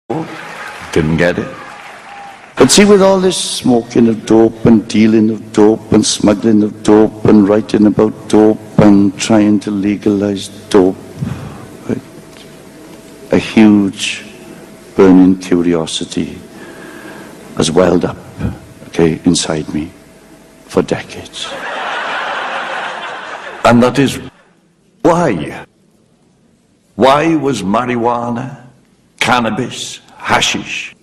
Didn't get it. But see, with all this smoking of dope and dealing of dope and smuggling of dope and writing about dope and trying to legalize dope, right? A huge burning curiosity has welled up, okay, inside me for decades. And that is why. Why was marijuana, cannabis, hashish,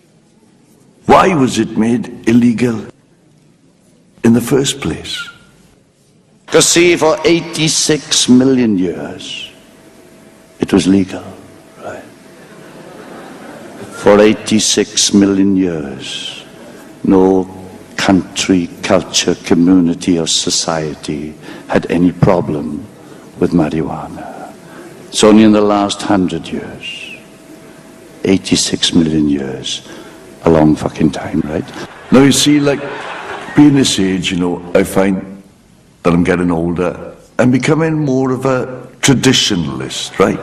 why was it made illegal in the first place? Because see, for 86 million years, it was legal, right? For 86 million years, no country, culture, community, or society had any problem with marijuana. It's only in the last 100 years, 86 million years, a long fucking time, right? Now you see, like, being this age, you know, I find that I'm getting older. I'm becoming more of a traditionalist, right?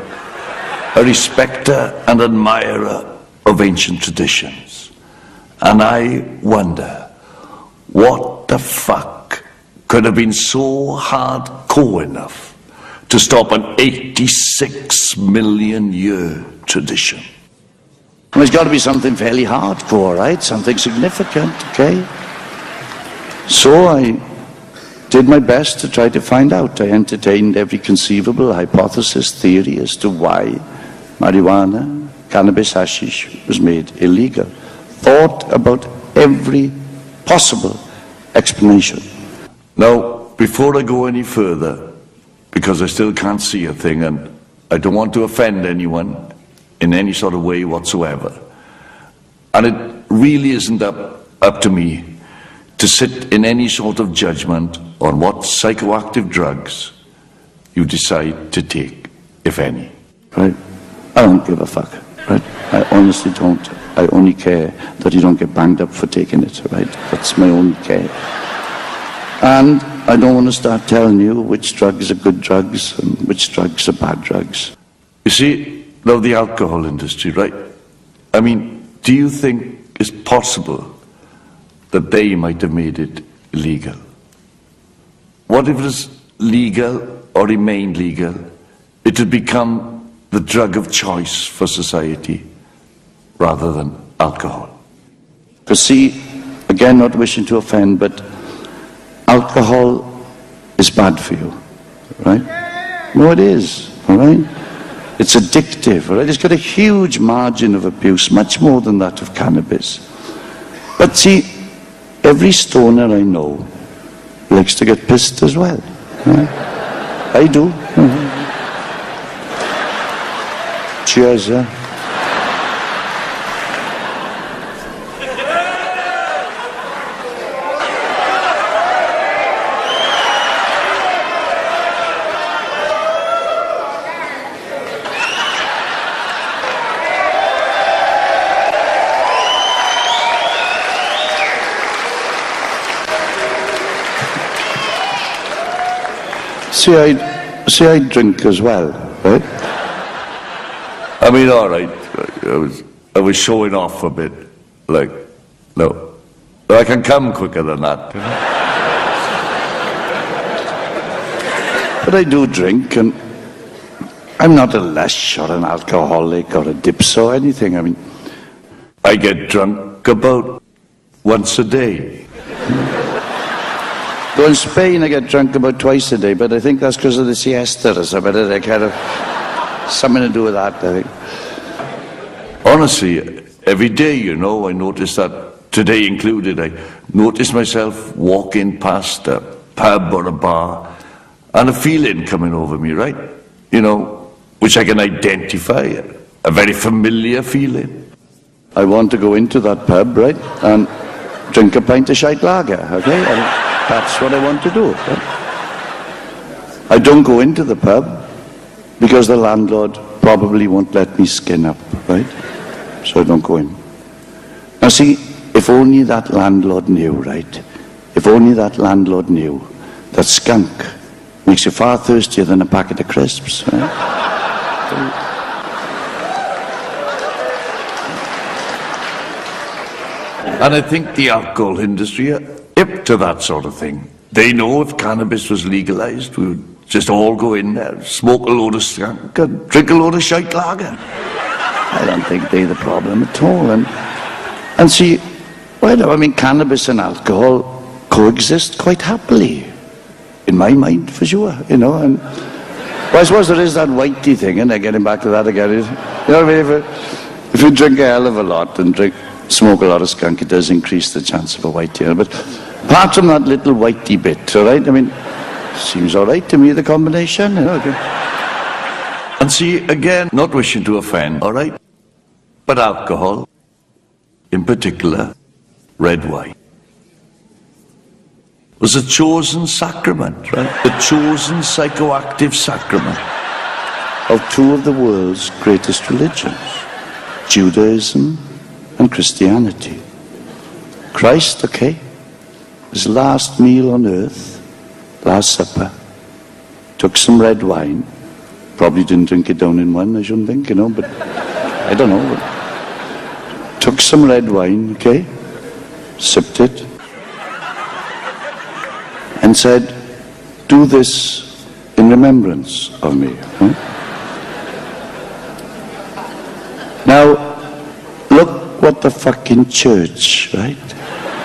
A respecter and admirer of ancient traditions. And I wonder, what the fuck could have been so hardcore enough to stop an 86 million year tradition? Well, there's got to be something fairly hardcore, right? Something significant, okay? So I did my best to try to find out. I entertained every conceivable hypothesis, theory as to why marijuana, cannabis, hashish was made illegal. Thought about every possible explanation. Now, before I go any further, because I still can't see a thing and I don't want to offend anyone in any sort of way whatsoever, and it really isn't up to me to sit in any sort of judgment on what psychoactive drugs you decide to take, if any. Right? I don't give a fuck, right? I honestly don't. I only care that you don't get banged up for taking it, right? That's my only care. And I don't want to start telling you which drugs are good drugs and which drugs are bad drugs. You see, now the alcohol industry, right? I mean, do you think it's possible that they might have made it illegal? What if it was legal or remained legal? It would become the drug of choice for society rather than alcohol. Because see, again, not wishing to offend, but alcohol is bad for you, right? No, it is, all right? It's addictive, all right? It's got a huge margin of abuse, much more than that of cannabis. But see, every stoner I know likes to get pissed as well. Right? I do. Cheers, See, I drink as well, right? I mean, all right, I was showing off a bit, like, no, I can come quicker than that. But I do drink, and I'm not a lush or an alcoholic or a dipso or anything. I mean, I get drunk about once a day. Though in Spain I get drunk about twice a day, but I think that's because of the siesta or something. That kind of something to do with that, I think. Honestly, every day, you know, I notice that, today included, I notice myself walking past a pub or a bar and a feeling coming over me, right? You know, which I can identify, a very familiar feeling. I want to go into that pub, right, and drink a pint of shite lager, okay? And that's what I want to do. Right? I don't go into the pub because the landlord probably won't let me skin up, right? So I don't go in. Now see, if only that landlord knew, right? If only that landlord knew that skunk makes you far thirstier than a packet of crisps, right? And I think the alcohol industry are hip to that sort of thing. They know if cannabis was legalized, we would just all go in there, smoke a load of skunk and drink a load of shite lager. I don't think they're the problem at all. And see, well, I mean, cannabis and alcohol coexist quite happily. In my mind, for sure, you know. And well, I suppose there is that whitey thing, and getting back to that again. You know what I mean? If you drink a hell of a lot and smoke a lot of skunk, it does increase the chance of a whitey. But apart from that little whitey bit, all right? I mean, seems all right to me, the combination, you know. And see, again, not wishing to offend, all right? But alcohol, in particular, red wine, was a chosen sacrament, right? The chosen psychoactive sacrament Of two of the world's greatest religions, Judaism and Christianity. Christ, okay, his last meal on earth, Last Supper, took some red wine, probably didn't drink it down in one, I shouldn't think, you know, but I don't know. But took some red wine, okay, sipped it, and said, do this in remembrance of me. Huh? Now, look what the fucking church, right?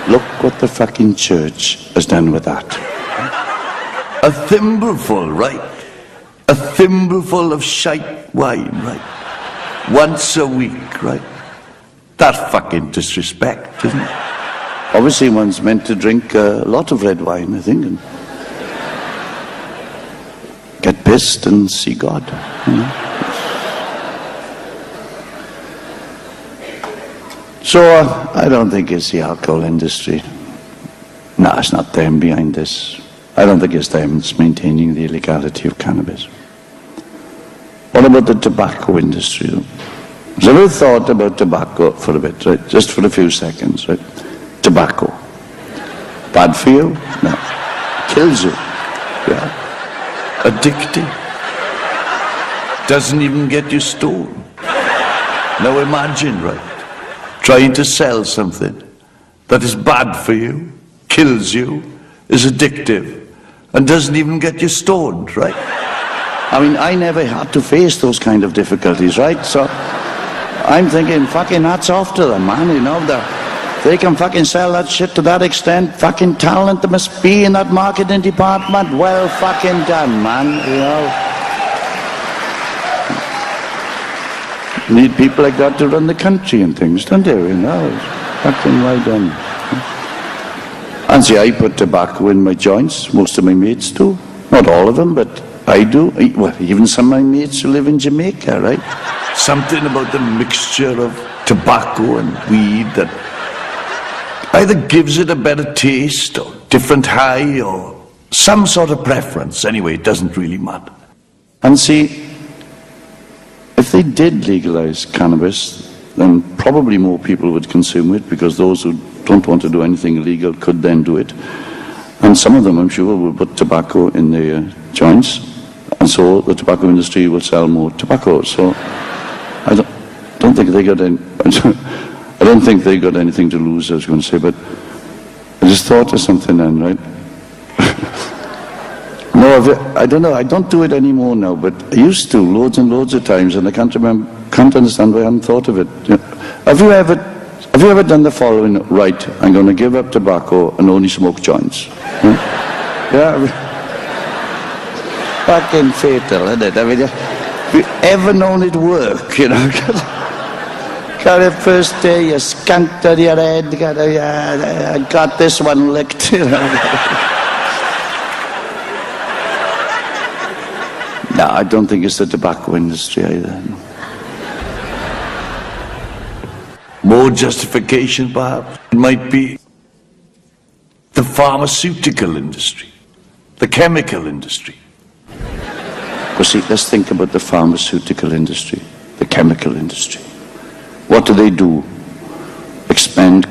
Look what the fucking church has done with that. A thimbleful, right? A thimbleful of shite wine, right? Once a week, right? That's fucking disrespect, isn't it? Obviously, one's meant to drink a lot of red wine, I think, and get pissed and see God. You know? So, I don't think it's the alcohol industry. No, it's not them behind this. I don't think it's them that's maintaining the illegality of cannabis. What about the tobacco industry? Has ever thought about tobacco for a bit, right? Just for a few seconds, right? Tobacco. Bad for you? No. Kills you. Yeah. Addictive. Doesn't even get you stoned. Now imagine, right? Trying to sell something that is bad for you, kills you, is addictive, and doesn't even get you stoned, right? I mean, I never had to face those kind of difficulties, right? So I'm thinking, fucking hats off to them, man, you know. They can fucking sell that shit to that extent. Fucking talent there must be in that marketing department. Well fucking done, man, you know. Need people like that to run the country and things, don't you? You know, it's fucking well done. And see, I put tobacco in my joints. Most of my mates do. Not all of them, but I do. Well, even some of my mates who live in Jamaica, right? Something about the mixture of tobacco and weed that either gives it a better taste or different high or some sort of preference. Anyway, it doesn't really matter. And see, if they did legalize cannabis, then probably more people would consume it, because those who don't want to do anything illegal could then do it. And some of them, I'm sure, will put tobacco in their joints, and so the tobacco industry will sell more tobacco. So I don't think they got any, I don't think they got anything to lose, I was going to say, but I just thought of something then, right? No, I don't know, I don't do it anymore now, but I used to loads and loads of times, and I can't understand why I hadn't thought of it. You know, have you ever done the following? Right, I'm going to give up tobacco and only smoke joints. Yeah, fucking fatal, isn't it? I mean, have you ever known it work, you know? Got it first day, you skunked out your head, I got this one licked, you know? No, I don't think it's the tobacco industry either. More justification, perhaps, it might be the pharmaceutical industry, the chemical industry. Well, see, let's think about the pharmaceutical industry, the chemical industry. What do? Expend